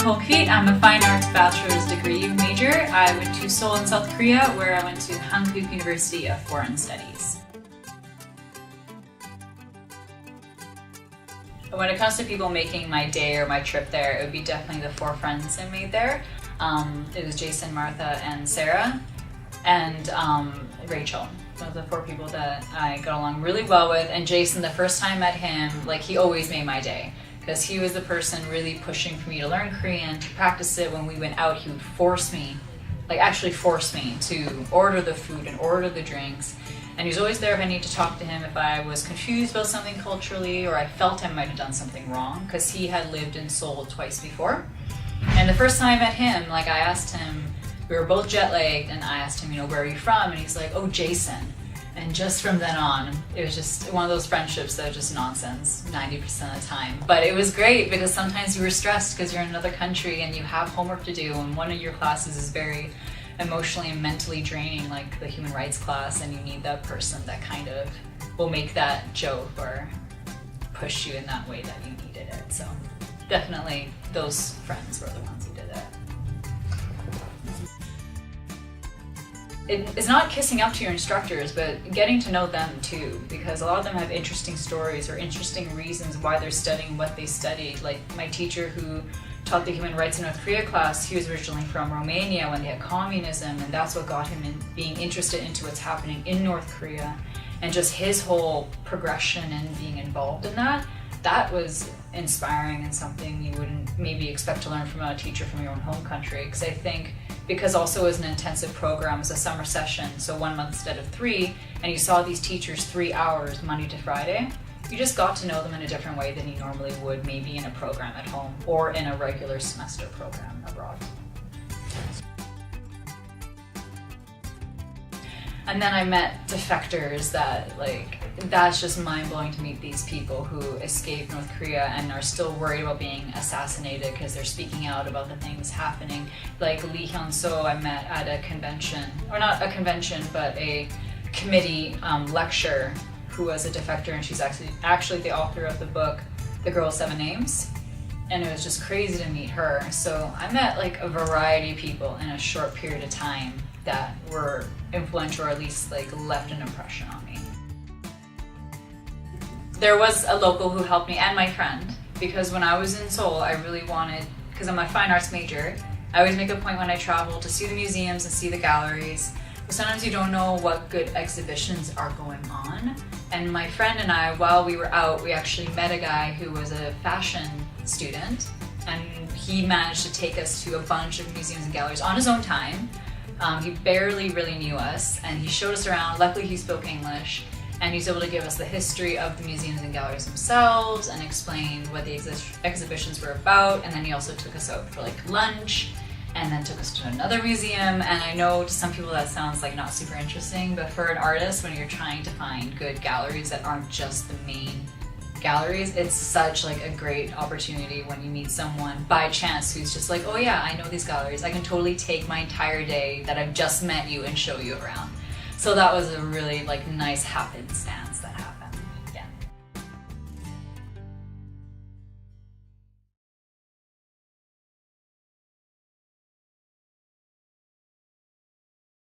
Nicole Kwit. I'm a Fine Arts Bachelor's degree major. I went to Seoul in South Korea, where I went to Hankuk University of Foreign Studies. When it comes to people making my day or my trip there, it would be definitely the 4 friends I made there. It was Jason, Martha, and Sarah, and Rachel. Those are the 4 people that I got along really well with. And Jason, the first time I met him, like, he always made my day, because he was the person really pushing for me to learn Korean, to practice it. When we went out, he would force me, like actually force me to order the food and order the drinks. And he was always there if I needed to talk to him, if I was confused about something culturally, or I felt I might have done something wrong, because he had lived in Seoul twice before. And the first time I met him, like, I asked him, we were both jet lagged, and I asked him, where are you from? And he's like, oh, Jason. And just from then on, it was just one of those friendships that was just nonsense 90% of the time. But it was great, because sometimes you were stressed because you're in another country and you have homework to do, and one of your classes is very emotionally and mentally draining, like the human rights class, and you need that person that kind of will make that joke or push you in that way that you needed it. So definitely those friends were the ones who did it. It's not kissing up to your instructors, but getting to know them too, because a lot of them have interesting stories or interesting reasons why they're studying what they studied. Like my teacher who taught the human rights in North Korea class, he was originally from Romania when they had communism, and that's what got him in being interested into what's happening in North Korea, and just his whole progression and being involved in that. That was inspiring and something you wouldn't maybe expect to learn from a teacher from your own home country. Because I think, because also it was an intensive program, it was a summer session, so 1 month instead of 3, and you saw these teachers 3 hours Monday to Friday, you just got to know them in a different way than you normally would maybe in a program at home or in a regular semester program abroad. And then I met defectors that, like, that's just mind-blowing to meet these people who escaped North Korea and are still worried about being assassinated because they're speaking out about the things happening. Like Lee Hyun-so, I met at a convention, or not a convention, but a committee lecture, who was a defector, and she's actually the author of the book The Girl with 7 Names. And it was just crazy to meet her. So I met like a variety of people in a short period of time that were influential, or at least like left an impression on me. There was a local who helped me, and my friend, because when I was in Seoul, I really wanted, because I'm a fine arts major, I always make a point when I travel to see the museums and see the galleries. But sometimes you don't know what good exhibitions are going on. And my friend and I, while we were out, we actually met a guy who was a fashion student, and he managed to take us to a bunch of museums and galleries on his own time. He barely really knew us, and he showed us around. Luckily he spoke English, and he was able to give us the history of the museums and galleries themselves and explain what the exhibitions were about. And then he also took us out for like lunch, and then took us to another museum. And I know to some people that sounds like not super interesting, but for an artist, when you're trying to find good galleries that aren't just the main galleries, it's such like a great opportunity when you meet someone by chance who's just like, oh yeah, I know these galleries, I can totally take my entire day that I've just met you and show you around. So that was a really like nice happenstance.